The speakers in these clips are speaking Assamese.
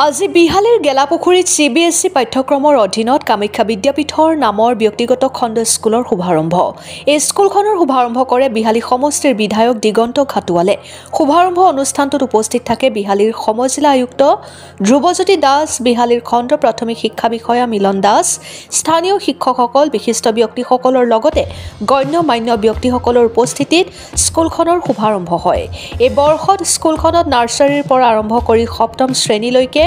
আজি বিহালীৰ গেলাপুখুৰীত CBSE পাঠ্যক্ৰমৰ অধীনত কামাখ্যা বিদ্যাপীঠৰ নামৰ ব্যক্তিগত খণ্ড স্কুলৰ শুভাৰম্ভ। এই স্কুলখনৰ শুভাৰম্ভ কৰে বিহালী সমষ্টিৰ বিধায়ক দিগন্ত ঘাটুৱালে। শুভাৰম্ভ অনুষ্ঠানটোত উপস্থিত থাকে বিহালীৰ সমজিলা আয়ুক্ত ধ্ৰুৱজ্যোতি দাস, বিহালীৰ খণ্ড প্ৰাথমিক শিক্ষা বিষয়া মিলন দাস, স্থানীয় শিক্ষকসকল, বিশিষ্ট ব্যক্তিসকলৰ লগতে গণ্যমান্য ব্যক্তিসকলৰ উপস্থিতিত স্কুলখনৰ শুভাৰম্ভ হয়। এই বৰ্ষত স্কুলখনত নাৰ্চাৰীৰ পৰা আৰম্ভ কৰি সপ্তম শ্ৰেণীলৈকে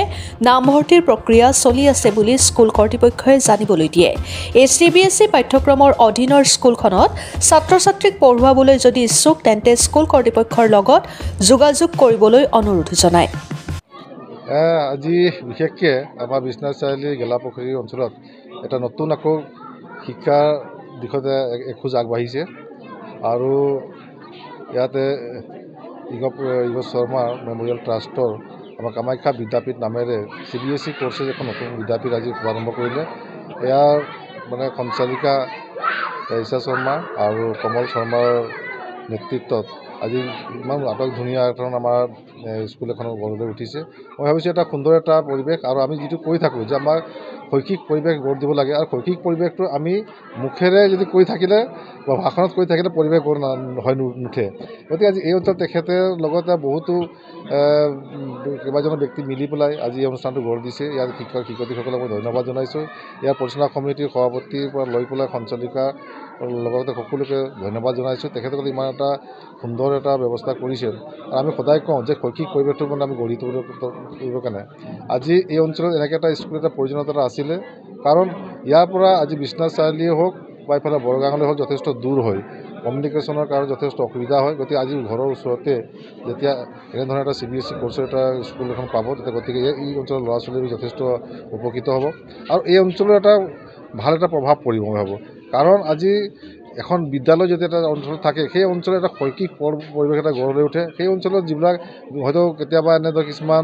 নামভৰ্তিৰ প্ৰক্ৰিয়া চলি আছে বুলি স্কুল কৰ্তৃপক্ষই জানিবলৈ দিয়ে। এই CBSE পাঠ্যক্ৰমৰ অধীনৰ স্কুলখনত ছাত্ৰ-ছাত্ৰীক পঢ়ুৱাবলৈ যদি ইচ্ছুক তেন্তে স্কুল কৰ্তৃপক্ষৰ লগত যোগাযোগ কৰিবলৈ অনুৰোধ জনায়। আজি বিশেষকৈ আমাৰ বিশ্বনাথ চাৰিআলি গেলাপুখুৰী অঞ্চলত এটা নতুন আকৌ শিক্ষাৰ দিশতে এখোজ আগবাঢ়িছে আৰু ইয়াতে ইগজ শৰ্মা মেমৰিয়েল ট্ৰাষ্টৰ আমাৰ কামাখ্যা বিদ্যাপীঠ নামেৰে CBSE কোৰ্চেছ এখন নতুন বিদ্যাপীঠ আজি শুভাৰম্ভ কৰিলে। ইয়াৰ সঞ্চালিকা ঈশা শৰ্মা আৰু কমল শৰ্মাৰ নেতৃত্বত আজি ইমান আটক ধুনীয়া এখন আমাৰ স্কুল এখনৰ গঢ় লৈ উঠিছে। মই ভাবিছোঁ এটা সুন্দৰ এটা পৰিৱেশ আৰু আমি যিটো কৈ থাকোঁ যে আমাৰ শৈক্ষিক পৰিৱেশ গঢ় দিব লাগে আৰু শৈক্ষিক পৰিৱেশটো আমি মুখেৰে যদি কৈ থাকিলে বা ভাষণত কৈ থাকিলে পৰিৱেশ গঢ় হৈ নুঠে। গতিকে আজি এই অঞ্চলত তেখেতে লগতে বহুতো কেইবাজনো ব্যক্তি মিলি পেলাই আজি এই অনুষ্ঠানটো গঢ় দিছে। ইয়াৰ শিক্ষক শিক্ষয়িত্ৰীসকলক মই ধন্যবাদ জনাইছোঁ। ইয়াৰ পৰিচালনা সমিতিৰ সভাপতিৰ পৰা লৈ পেলাই সঞ্চালিকাৰ লগতে সকলোকে ধন্যবাদ জনাইছোঁ। তেখেতসকলে ইমান এটা সুন্দৰ এটা ব্যৱস্থা কৰিছে আৰু আমি সদায় কওঁ যে শৈক্ষিক পৰিৱেশটো আমি গঢ়ি তুলিবৰ কাৰণে আজি এই অঞ্চলত এনেকৈ এটা স্কুল এটা প্ৰয়োজনীয়তা আছিলে। কাৰণ ইয়াৰ পৰা আজি বিশ্বনাথ চাৰিআলিয়ে হওক বা ইফালে বৰগাঙলৈ হওক যথেষ্ট দূৰ হয়, কমিউনিকেশ্যনৰ কাৰণে যথেষ্ট অসুবিধা হয়। গতিকে আজি ঘৰৰ ওচৰতে যেতিয়া এনেধৰণৰ এটা CBSE কোৰ্চৰ এটা স্কুল এখন পাব তেতিয়া গতিকে এই অঞ্চলৰ ল'ৰা ছোৱালী যথেষ্ট উপকৃত হ'ব আৰু এই অঞ্চলৰ এটা ভাল এটা প্ৰভাৱ পৰিব মই ভাবোঁ। কাৰণ আজি এখন বিদ্যালয় যদি এটা অঞ্চলত থাকে সেই অঞ্চলত এটা শৈক্ষিক পৰিৱেশ এটা গঢ় লৈ উঠে। সেই অঞ্চলত যিবিলাক হয়তো কেতিয়াবা এনেদৰে কিছুমান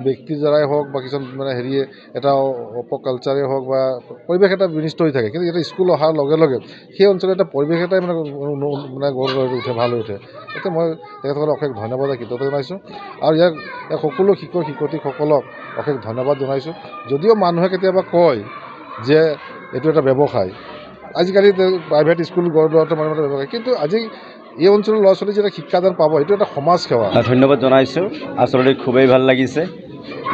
ব্যক্তিৰ দ্বাৰাই হওক বা কিছুমান হেৰিয়ে এটা অপকালচাৰে হওক বা পৰিৱেশ এটা বিনিষ্ট হৈ থাকে, কিন্তু এটা স্কুল অহাৰ লগে লগে সেই অঞ্চলত এটা পৰিৱেশ এটাই গঢ় লৈ উঠে, ভাল হৈ উঠে। গতিকে মই তেখেতসকলক অশেষ ধন্যবাদ কৃতজ্ঞতা জনাইছোঁ আৰু ইয়াক সকলো শিক্ষক শিক্ষয়িত্ৰীসকলক অশেষ ধন্যবাদ জনাইছোঁ। যদিও মানুহে কেতিয়াবা কয় যে এইটো এটা ব্যৱসায়, আজিকালি প্ৰাইভেট স্কুল গঢ় লোৱাটো ব্যৱসায়, কিন্তু আজি এই অঞ্চলৰ ল'ৰা ছোৱালী যেতিয়া শিক্ষাদান পাব এইটো এটা সমাজ সেৱা। ধন্যবাদ জনাইছোঁ। আচলতে খুবেই ভাল লাগিছে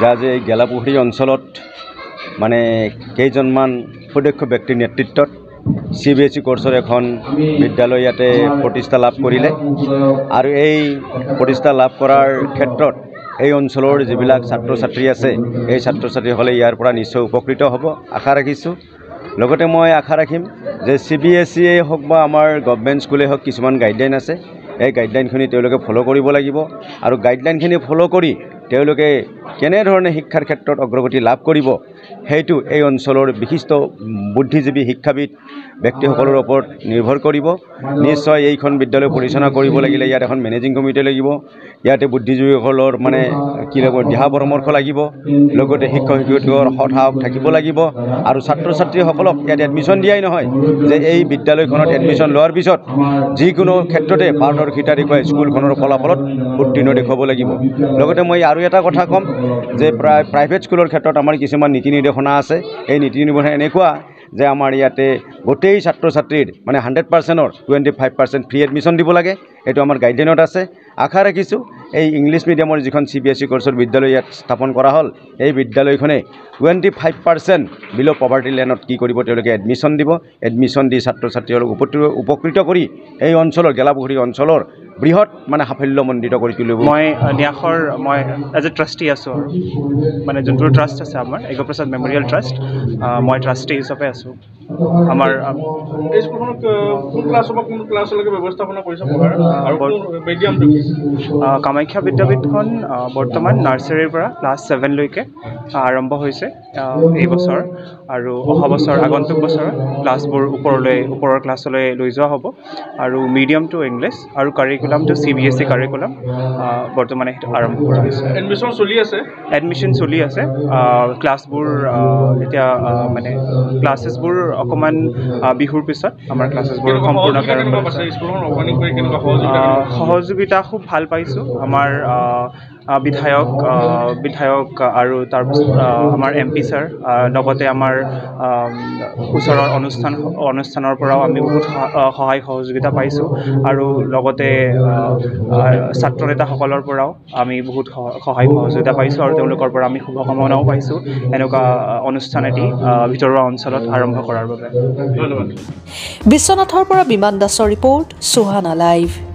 যে আজি এই গেলাপুখুৰী অঞ্চলত কেইজনমান সুদক্ষ ব্যক্তিৰ নেতৃত্বত CBSE কোৰ্চৰ এখন বিদ্যালয় ইয়াতে প্ৰতিষ্ঠা লাভ কৰিলে আৰু এই প্ৰতিষ্ঠা লাভ কৰাৰ ক্ষেত্ৰত এই অঞ্চলৰ যিবিলাক ছাত্ৰ ছাত্ৰী আছে এই ছাত্ৰ ছাত্ৰীসকলে ইয়াৰ পৰা নিশ্চয় উপকৃত হ'ব আশা ৰাখিছোঁ। লগতে মই আশা ৰাখিম যে CBSE হওক বা আমাৰ গভৰ্ণমেণ্ট স্কুলেই হওক কিছুমান গাইডলাইন আছে, এই গাইডলাইনখিনি তেওঁলোকে ফ'ল' কৰিব লাগিব আৰু গাইডলাইনখিনি ফ'ল' কৰি তেওঁলোকে কেনেধৰণে শিক্ষাৰ ক্ষেত্ৰত অগ্ৰগতি লাভ কৰিব সেইটো এই অঞ্চলৰ বিশিষ্ট বুদ্ধিজীৱী শিক্ষাবিদ ব্যক্তিসকলৰ ওপৰত নিৰ্ভৰ কৰিব। নিশ্চয় এইখন বিদ্যালয় পৰিচালনা কৰিব লাগিলে ইয়াত এখন মেনেজিং কমিটি লাগিব, ইয়াতে বুদ্ধিজীৱীসকলৰ কি লাগিব দিহা পৰামৰ্শ লাগিব, লগতে শিক্ষক শিক্ষয়িত্ৰীৰ সৎ সাহস থাকিব লাগিব আৰু ছাত্ৰ ছাত্ৰীসকলক ইয়াত এডমিশ্যন দিয়াই নহয় যে এই বিদ্যালয়খনত এডমিশ্যন লোৱাৰ পিছত যিকোনো ক্ষেত্ৰতে পাৰদৰ্শিতা দেখুৱাই স্কুলখনৰ ফলাফলত উত্তীৰ্ণ দেখুৱাব লাগিব। লগতে মই আৰু এটা কথা ক'ম যে প্ৰাইভেট স্কুলৰ ক্ষেত্ৰত আমাৰ কিছুমান নীতি নিৰ্দেশনা আছে। এই নীতি নিৰ্দেশনা এনেকুৱা যে আমাৰ ইয়াতে গোটেই ছাত্ৰ ছাত্ৰীৰ 100%ৰ 25% ফ্ৰী এডমিশ্যন দিব লাগে, এইটো আমাৰ গাইডলাইনত আছে। আশা ৰাখিছোঁ এই ইংলিছ মিডিয়ামৰ যিখন CBSE কোৰ্চৰ বিদ্যালয় ইয়াত স্থাপন কৰা হ'ল এই বিদ্যালয়খনে 25% বিল' পভাৰ্টি লাইনত কি কৰিব তেওঁলোকে এডমিশ্যন দিব, এডমিশ্যন দি ছাত্ৰ ছাত্ৰীসকলক উপকৃত কৰি এই অঞ্চলৰ গেলাপুখুৰী অঞ্চলৰ বৃহৎ সাফল্যমণ্ডিত কৰি তুলিব। মই ন্যাসৰ এজ এ ট্ৰাষ্টি আছোঁ আৰু যোনটো ট্ৰাষ্ট আছে আমাৰ এগপ্ৰসাদ মেমৰিয়েল ট্ৰাষ্ট, মই ট্ৰাষ্টি হিচাপে আছোঁ। আমাৰ এই স্কুলখনত কোন ক্লাছৰ পৰা কোন ক্লাছলৈকে ব্যৱস্থাপনা কৰিছে আৰু মিডিয়ামটো কামাখ্যা বিদ্যাপীঠখন বৰ্তমান নাৰ্চাৰীৰ পৰা ক্লাছ 7লৈকে আৰম্ভ হৈছে এই বছৰ আৰু অহা বছৰ আগন্তুক বছৰত ক্লাছবোৰ ওপৰৰ ক্লাছলৈ লৈ যোৱা হ'ব আৰু মিডিয়াম টু ইংলিছ আৰু কাৰিকুলামটো CBSE কাৰিকুলাম বৰ্তমানে আৰম্ভ কৰা হৈছে। এডমিশ্যন চলি আছে। ক্লাছবোৰ এতিয়া ক্লাছেছবোৰ অকণমান বিহুৰ পিছত আমাৰ ক্লাছেছবোৰ সম্পূৰ্ণকৈ সহযোগিতা খুব ভাল পাইছোঁ। আমাৰ বিধায়ক আৰু তাৰপিছত আমাৰ MP ছাৰ লগতে আমাৰ ওচৰৰ অনুষ্ঠানৰ পৰাও আমি বহুত সহায় সহযোগিতা পাইছোঁ আৰু লগতে ছাত্ৰ নেতাসকলৰ পৰাও আমি বহুত সহায় সহযোগিতা পাইছোঁ আৰু তেওঁলোকৰ পৰা আমি শুভকামনাও পাইছোঁ এনেকুৱা অনুষ্ঠান এটি ভিতৰুৱা অঞ্চলত আৰম্ভ কৰাৰ বাবে। ধন্যবাদ। বিশ্বনাথৰ পৰা বিমান দাসৰ ৰিপৰ্ট, সুহানা লাইভ।